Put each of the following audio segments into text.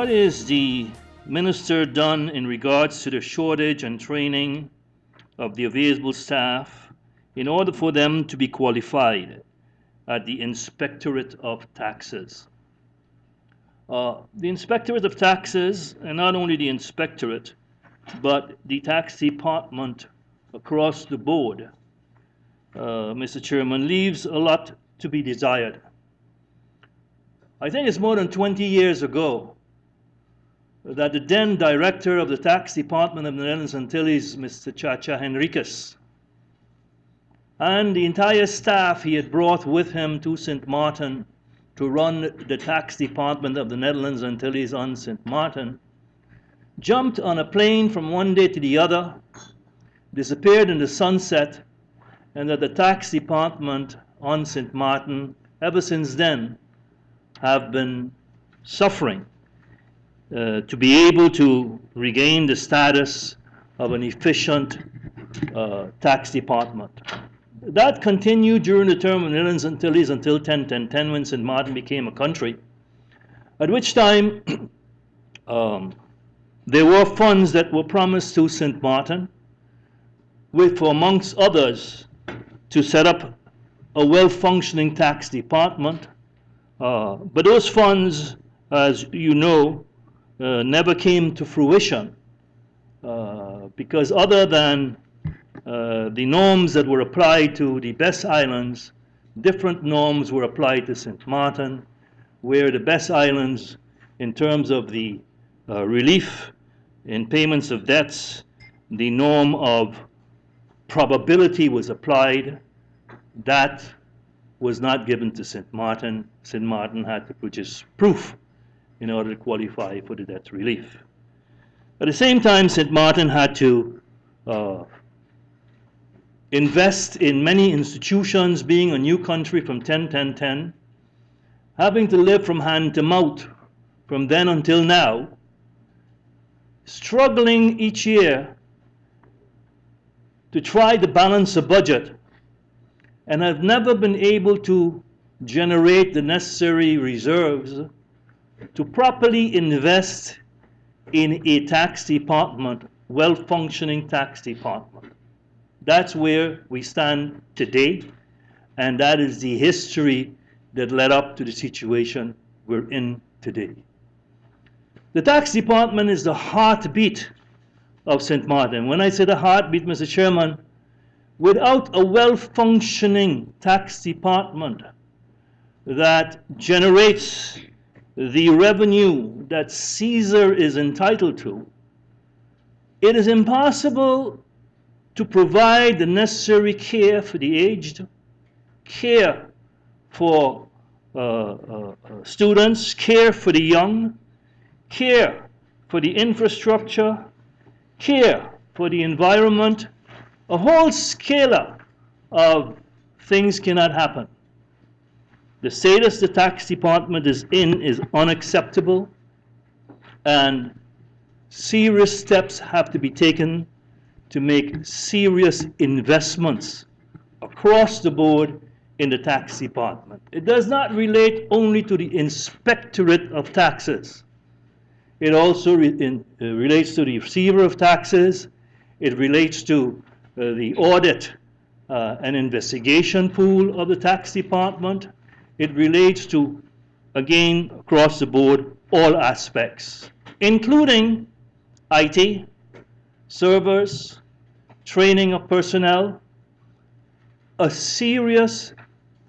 What is the minister done in regards to the shortage and training of the available staff in order for them to be qualified at the Inspectorate of Taxes? The Inspectorate of Taxes, and not only the Inspectorate, but the tax department across the board, Mr. Chairman, leaves a lot to be desired. I think it's more than 20 years ago that the then director of the tax department of the Netherlands Antilles, Mr. Chacha Henriques, and the entire staff he had brought with him to St. Martin to run the tax department of the Netherlands Antilles on St. Martin, jumped on a plane from one day to the other, disappeared in the sunset, and that the tax department on St. Martin, ever since then, have been suffering to be able to regain the status of an efficient tax department. That continued during the term of the Netherlands Antilles until 10-10-10, when St. Martin became a country, at which time there were funds that were promised to St. Martin, with, for amongst others, to set up a well-functioning tax department. But those funds, as you know, never came to fruition because other than the norms that were applied to the Best Islands, different norms were applied to St. Martin, where the Best Islands, in terms of the relief in payments of debts, the norm of probability was applied. That was not given to St. Martin. St. Martin had to produce proof in order to qualify for the debt relief. At the same time, St. Martin had to invest in many institutions, being a new country from 10-10-10, having to live from hand to mouth from then until now, struggling each year to try to balance a budget, and have never been able to generate the necessary reserves to properly invest in a tax department, well-functioning tax department. That's where we stand today, and that is the history that led up to the situation we're in today. The tax department is the heartbeat of St. Martin. When I say the heartbeat, Mr. Chairman, without a well-functioning tax department that generates the revenue that Caesar is entitled to, it is impossible to provide the necessary care for the aged, care for students, care for the young, care for the infrastructure, care for the environment. A whole scala of things cannot happen. The status the tax department is in is unacceptable, and serious steps have to be taken to make serious investments across the board in the tax department. It does not relate only to the Inspectorate of Taxes. It also relates to the Receiver of Taxes. It relates to the audit and investigation pool of the tax department. It relates to, again, across the board, all aspects, including IT, servers, training of personnel. A serious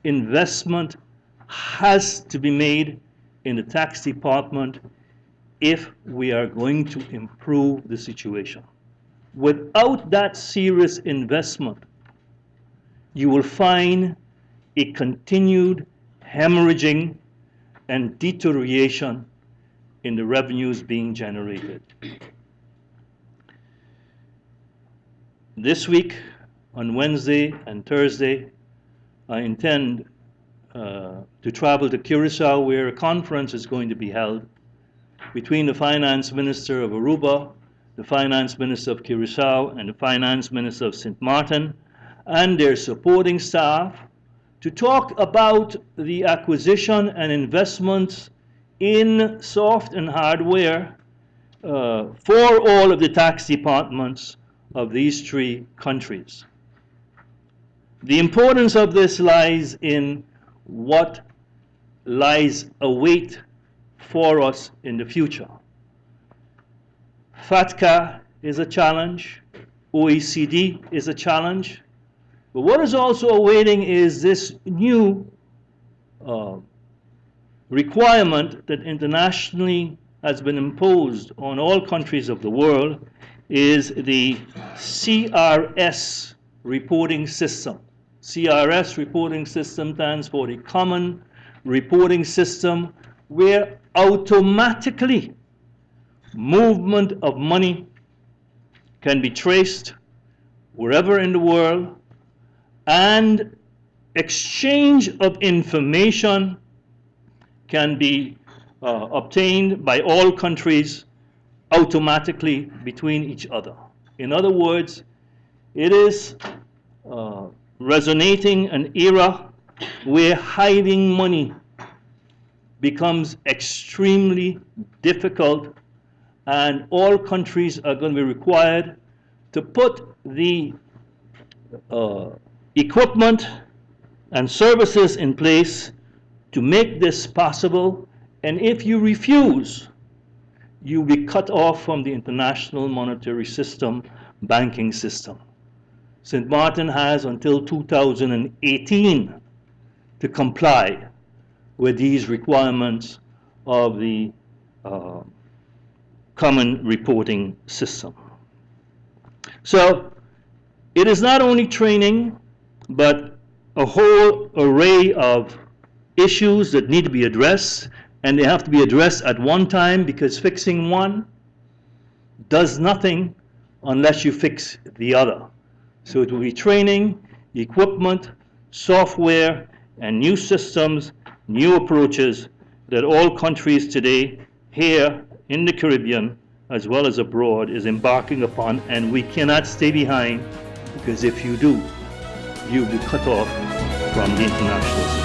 investment has to be made in the tax department if we are going to improve the situation. Without that serious investment, you will find a continued hemorrhaging and deterioration in the revenues being generated. This week, on Wednesday and Thursday, I intend to travel to Curacao, where a conference is going to be held between the Finance Minister of Aruba, the Finance Minister of Curacao, and the Finance Minister of St. Martin, and their supporting staff, to talk about the acquisition and investments in soft and hardware for all of the tax departments of these three countries. The importance of this lies in what lies await for us in the future. FATCA is a challenge, OECD is a challenge, but what is also awaiting is this new requirement that internationally has been imposed on all countries of the world, is the CRS reporting system. CRS reporting system stands for the Common Reporting System, where automatically movement of money can be traced wherever in the world, and exchange of information can be obtained by all countries automatically between each other. In other words, it is resonating an era where hiding money becomes extremely difficult, and all countries are going to be required to put the equipment and services in place to make this possible. And if you refuse, you'll be cut off from the international monetary system, banking system. St. Martin has until 2018 to comply with these requirements of the Common Reporting System. So it is not only training, but a whole array of issues that need to be addressed, and they have to be addressed at one time, because fixing one does nothing unless you fix the other. So it will be training, equipment, software, and new systems, new approaches that all countries today here in the Caribbean as well as abroad is embarking upon, and we cannot stay behind, because if you do, you'll be cut off from the international system.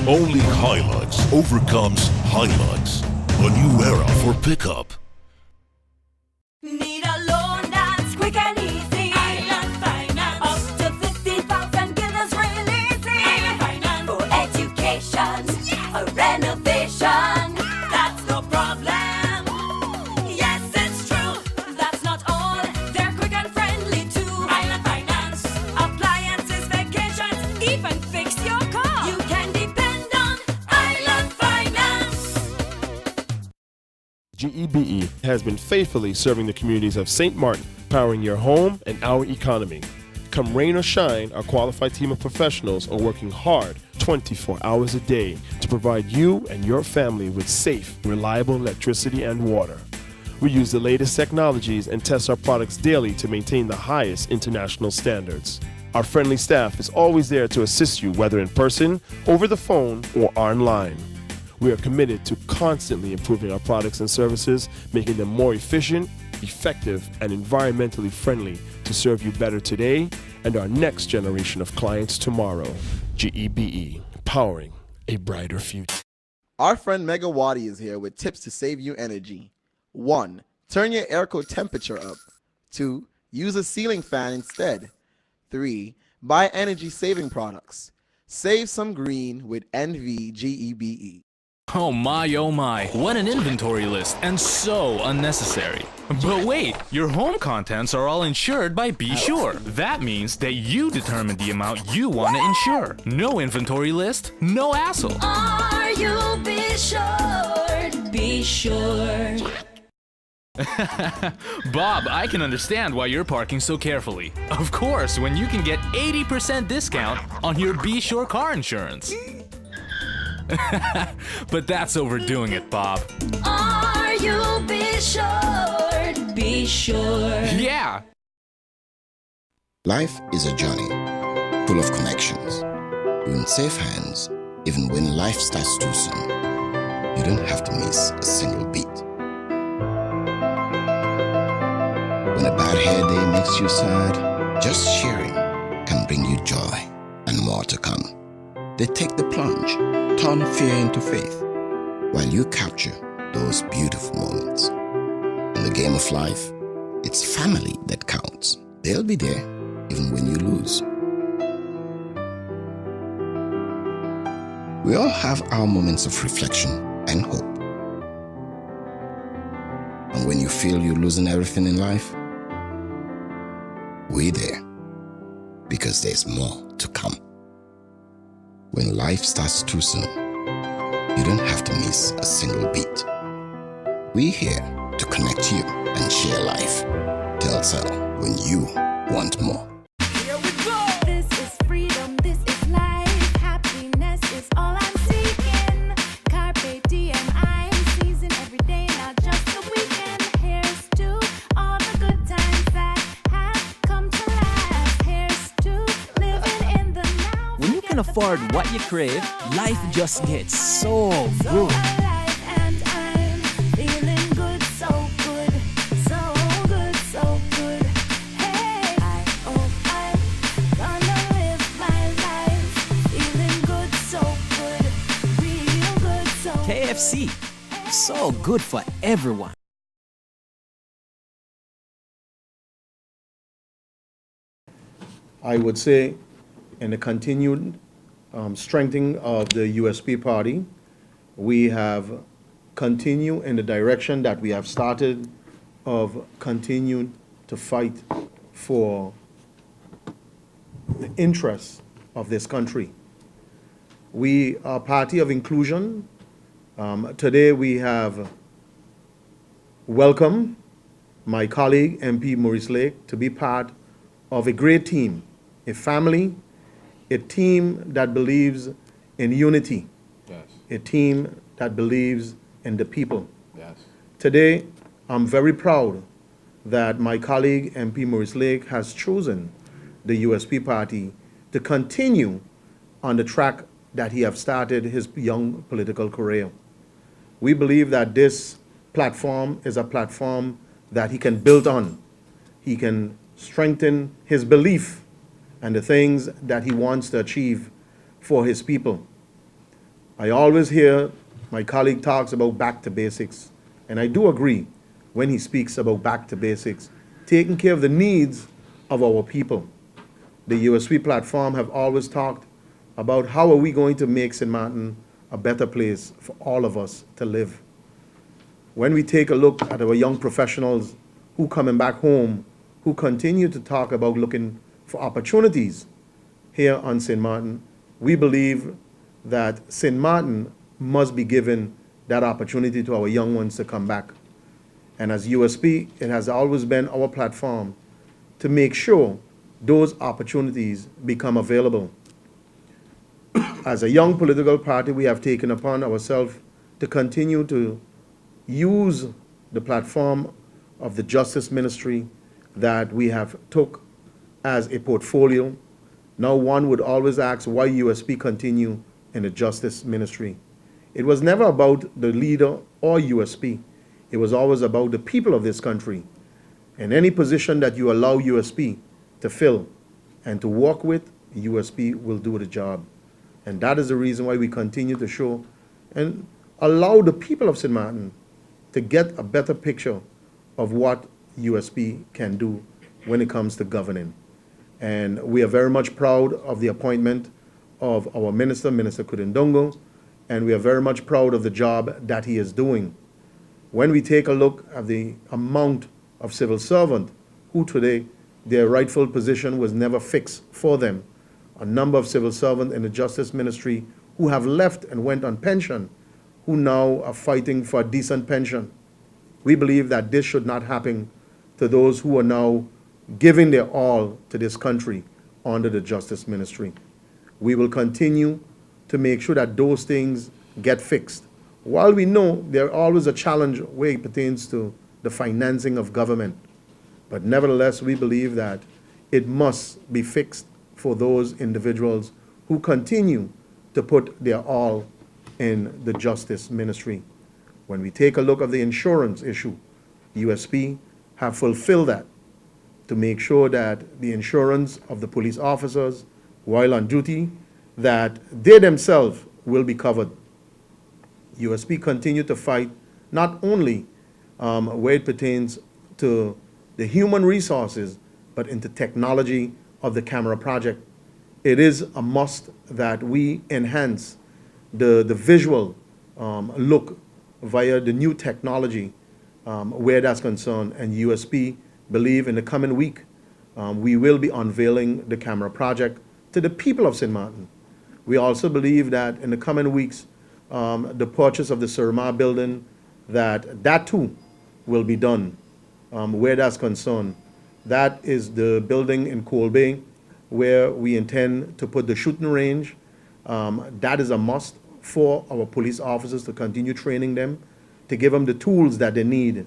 Only Hilux overcomes Hilux. A new era for pickup. Need a loan that's quick and easy. Island Finance. Up to 50,000 guineas really easy. Island Finance. For education, a renovation. That's no problem. Yes, it's true. That's not all. They're quick and friendly too. Island Finance. Appliances, vacations, even fix your car. You can depend on Island Finance. GEBE has been faithfully serving the communities of St. Martin, powering your home and our economy. Come rain or shine, our qualified team of professionals are working hard 24 hours a day to provide you and your family with safe, reliable electricity and water. We use the latest technologies and test our products daily to maintain the highest international standards. Our friendly staff is always there to assist you, whether in person, over the phone, or online. We are committed to constantly improving our products and services, making them more efficient, effective, and environmentally friendly to serve you better today and our next generation of clients tomorrow. GEBE, powering a brighter future. Our friend Megawati is here with tips to save you energy. 1. Turn your airco temperature up. 2. Use a ceiling fan instead. 3. Buy energy-saving products. Save some green with NVGEBE. Oh my, what an inventory list, and so unnecessary. But wait, your home contents are all insured by Be Sure. That means that you determine the amount you want to insure. No inventory list, no hassle. Are you be sure? Be sure. Bob, I can understand why you're parking so carefully. Of course, when you can get 80% discount on your Be Sure car insurance. But that's overdoing it, Bob. Are you be sure? Be sure. Yeah! Life is a journey full of connections. You're in safe hands even when life starts too soon. You don't have to miss a single beat. When a bad hair day makes you sad, just sharing can bring you joy and more to come. They take the plunge, turn fear into faith, while you capture those beautiful moments. In the game of life, it's family that counts. They'll be there even when you lose. We all have our moments of reflection and hope. And when you feel you're losing everything in life, we're there because there's more to come. When life starts too soon, you don't have to miss a single beat. We're here to connect you and share life. Telcel, when you want more. This is freedom, this is life. Happiness is all I'm seeking. Carpe diem, I'm seizing every day, not just the weekend. Here's to all the good times that have come to last. Here's to living in the now. When you can afford what you crave, life just gets so So good. alive and I'm feeling good, so good, so good, so good. Hey, I'm gonna live my life feeling good, so good, real good, so KFC, so good for everyone. I would say in the continued strengthening of the USP party, we have continued in the direction that we have started of continuing to fight for the interests of this country. We are a party of inclusion. Today we have welcomed my colleague, MP Maurice Lake, to be part of a great team, a family, a team that believes in unity, a team that believes in the people. Today, I'm very proud that my colleague, MP Maurice Lake, has chosen the USP party to continue on the track that he has started his young political career. We believe that this platform is a platform that he can build on. He can strengthen his belief and the things that he wants to achieve for his people. I always hear my colleague talks about back to basics, and I do agree when he speaks about back to basics, taking care of the needs of our people. The USP platform have always talked about how are we going to make St. Martin a better place for all of us to live. When we take a look at our young professionals who coming back home, who continue to talk about looking for opportunities here on St. Martin, we believe that St. Martin must be given that opportunity to our young ones to come back. And as USP, it has always been our platform to make sure those opportunities become available. As a young political party, we have taken upon ourselves to continue to use the platform of the Justice Ministry that we have took as a portfolio. Now one would always ask why USP continue in the Justice Ministry. It was never about the leader or USP. It was always about the people of this country. And any position that you allow USP to fill and to work with, USP will do the job. And that is the reason why we continue to show and allow the people of St. Martin to get a better picture of what USP can do when it comes to governing. And we are very much proud of the appointment of our minister, Minister Kudindongo, and we are very much proud of the job that he is doing. When we take a look at the amount of civil servants who today their rightful position was never fixed for them, a number of civil servants in the Justice Ministry who have left and went on pension, who now are fighting for a decent pension. We believe that this should not happen to those who are now giving their all to this country under the Justice Ministry. We will continue to make sure that those things get fixed. While we know there's always a challenge where it pertains to the financing of government, but nevertheless, we believe that it must be fixed for those individuals who continue to put their all in the Justice Ministry. When we take a look at the insurance issue, USP have fulfilled that to make sure that the insurance of the police officers while on duty, that they themselves will be covered. USP continue to fight not only where it pertains to the human resources, but into technology of the camera project. It is a must that we enhance the visual look via the new technology where that's concerned, and USP believe in the coming week we will be unveiling the camera project to the people of St. Martin. We also believe that in the coming weeks the purchase of the Surma building, that too will be done where that's concerned. That is the building in Coal Bay where we intend to put the shooting range. That is a must for our police officers to continue training them, to give them the tools that they need.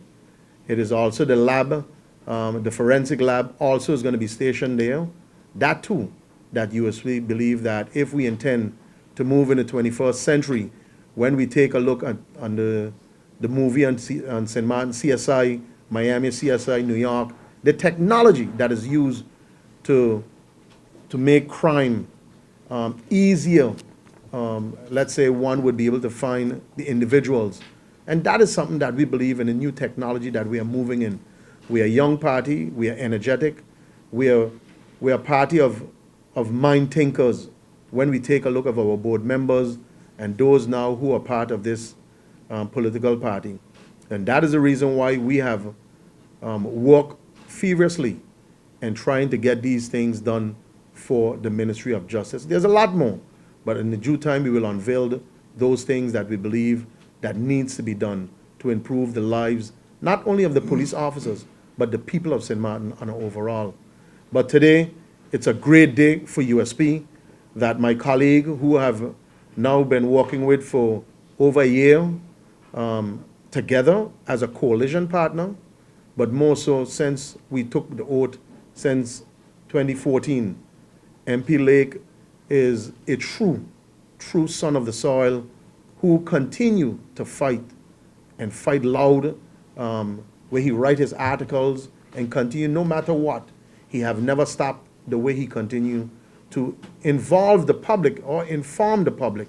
It is also the lab, the forensic lab also is going to be stationed there. That too, that USP believe that if we intend to move in the 21st century, when we take a look at on the movie on St. Martin, CSI, Miami, CSI, New York, the technology that is used to make crime easier, let's say one would be able to find the individuals. And that is something that we believe in, a new technology that we are moving in. We are a young party, we are energetic, we are a party of mind thinkers. When we take a look at our board members and those now who are part of this political party. And that is the reason why we have worked feverishly in trying to get these things done for the Ministry of Justice. There's a lot more, but in the due time we will unveil those things that we believe that needs to be done to improve the lives not only of the police officers, but the people of St. Martin on an overall. But today, it's a great day for USP that my colleague, who have now been working with for over a year, together as a coalition partner, but more so since we took the oath since 2014. MP Lake is a true son of the soil who continue to fight and fight loud, where he write his articles and continue no matter what. He have never stopped the way he continue to involve the public or inform the public.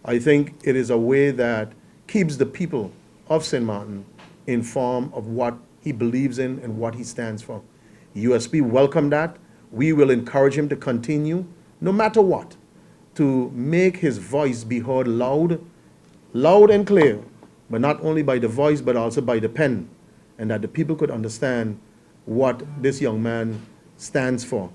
I think it is a way that keeps the people of St. Martin informed of what he believes in and what he stands for. USP welcome that. We will encourage him to continue, no matter what, to make his voice be heard loud and clear, but not only by the voice, but also by the pen, and that the people could understand what this young man stands for.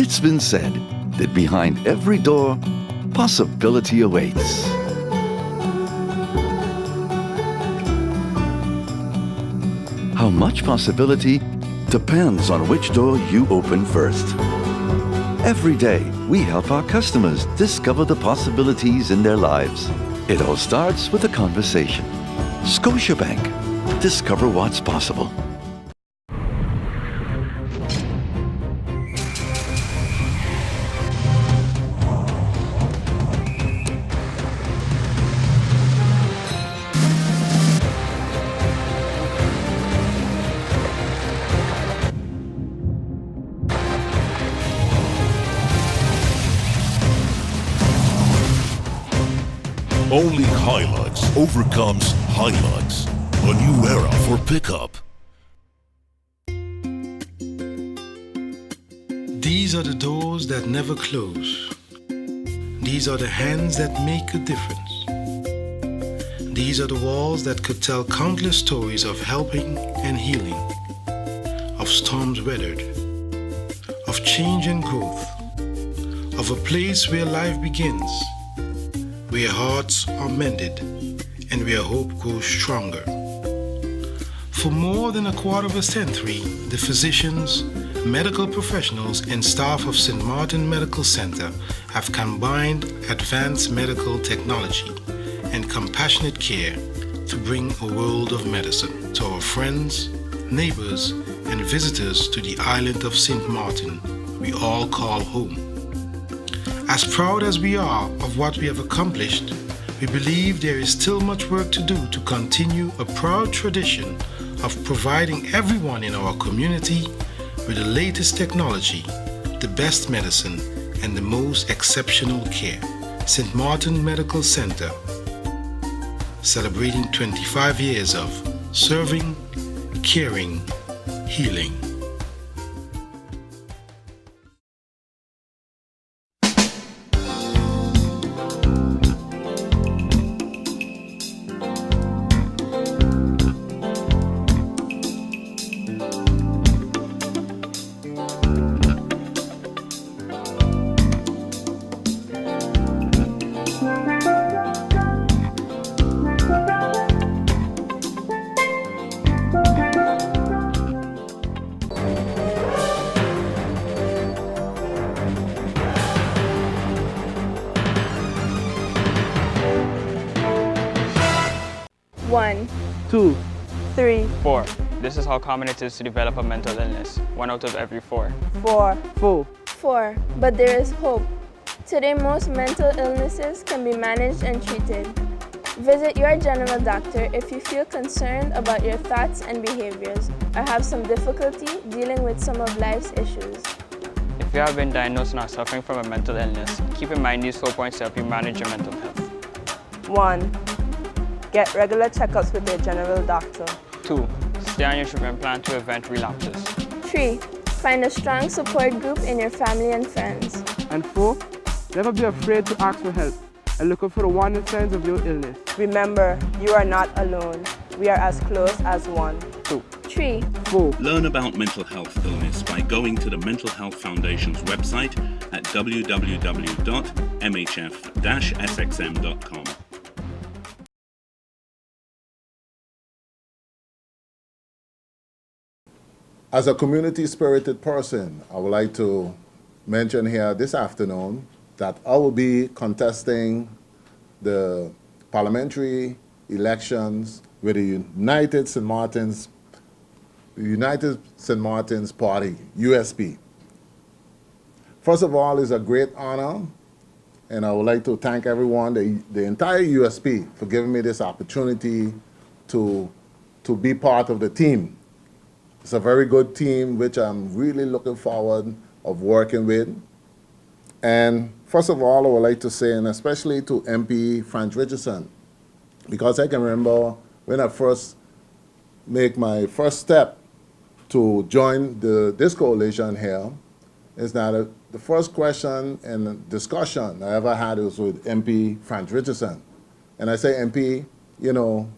It's been said that behind every door, possibility awaits. How much possibility depends on which door you open first. Every day, we help our customers discover the possibilities in their lives. It all starts with a conversation. Scotiabank. Discover what's possible. Only Hilux overcomes Hilux. A new era for pickup. These are the doors that never close. These are the hands that make a difference. These are the walls that could tell countless stories of helping and healing, of storms weathered, of change and growth, of a place where life begins, where hearts are mended, and where hope grows stronger. For more than a quarter of a century, the physicians, medical professionals, and staff of St. Martin Medical Center have combined advanced medical technology and compassionate care to bring a world of medicine to our friends, neighbors, and visitors to the island of St. Martin we all call home. As proud as we are of what we have accomplished, we believe there is still much work to do to continue a proud tradition of providing everyone in our community with the latest technology, the best medicine, and the most exceptional care. St. Martin Medical Center, celebrating 25 years of serving, caring, healing. One, 2, 3, 4. This is how common it is to develop a mental illness. 1 out of every 4. 4, 4. 4. But there is hope. Today, most mental illnesses can be managed and treated. Visit your general doctor if you feel concerned about your thoughts and behaviors or have some difficulty dealing with some of life's issues. If you have been diagnosed and are suffering from a mental illness, keep in mind these 4 points to help you manage your mental health. 1. Get regular checkups with your general doctor. 2. Stay on your treatment plan to prevent relapses. 3. Find a strong support group in your family and friends. And 4. Never be afraid to ask for help and look out for the warning signs of your illness. Remember, you are not alone. We are as close as one. 2. 3. 4. Learn about mental health illness by going to the Mental Health Foundation's website at www.mhf-sxm.com. As a community-spirited person, I would like to mention here this afternoon that I will be contesting the parliamentary elections with the United St. Martin's Party, USP. First of all, it's a great honor, and I would like to thank everyone, the entire USP, for giving me this opportunity to be part of the team. It's a very good team, which I'm really looking forward of working with. And first of all, I would like to say, and especially to MP Frank Richardson, because I can remember when I first make my first step to join this coalition here, is that the first question and discussion I ever had was with MP Frank Richardson. And I say, MP, you know,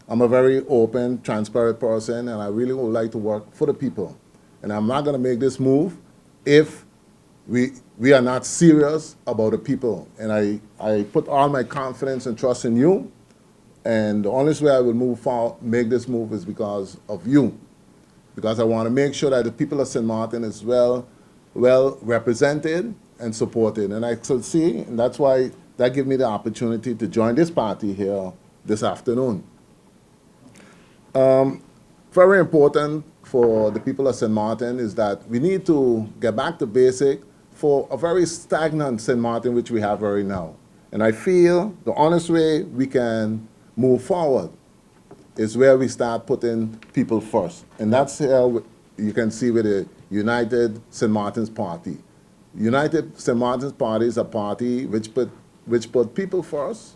I'm a very open, transparent person, and I really would like to work for the people. And I'm not going to make this move if we are not serious about the people. And I put all my confidence and trust in you. And the only way I will move forward, make this move, is because of you. Because I want to make sure that the people of St. Martin is well represented and supported. And I could see, and that's why that gave me the opportunity to join this party here this afternoon. Very important for the people of St. Martin is that we need to get back to basic for a very stagnant St. Martin, which we have right now. And I feel the honest way we can move forward is where we start putting people first. And that's how you can see with the United St. Martin's Party. United St. Martin's Party is a party which put people first,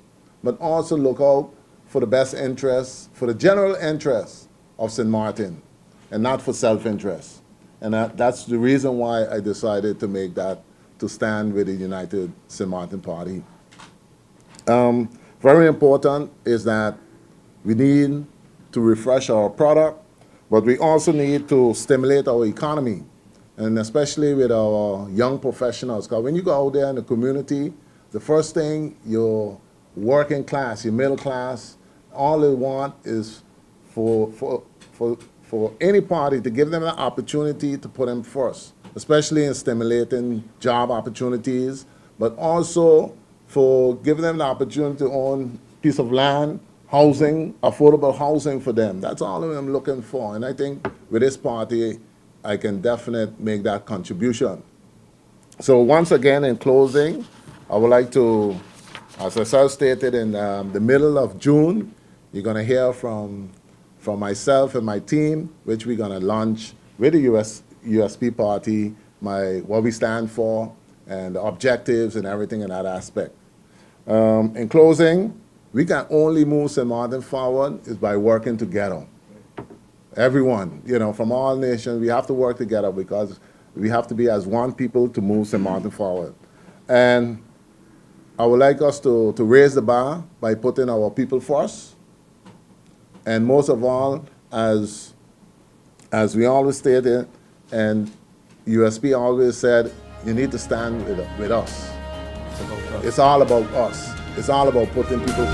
but also look out for the best interests, for the general interests of St. Martin, and not for self-interest. And that's the reason why I decided to make that, to stand with the United St. Martin Party. Very important is that we need to refresh our product, but we also need to stimulate our economy, and especially with our young professionals. Because when you go out there in the community, the first thing your working class, your middle class, all they want is for any party to give them the opportunity to put them first, especially in stimulating job opportunities, but also for giving them the opportunity to own a piece of land, housing, affordable housing for them. That's all I'm looking for. And I think with this party, I can definitely make that contribution. So once again, in closing, I would like to, as I stated, in the middle of June, you're going to hear from myself and my team, which we're going to launch with the USP party, what we stand for, and the objectives and everything in that aspect. In closing, we can only move St. Martin forward is by working together. Everyone, from all nations, we have to work together because we have to be as one people to move St. Martin forward. And I would like us to raise the bar by putting our people first. And most of all, as we always stated, and USP always said, you need to stand with us. It's all about us. It's all about putting people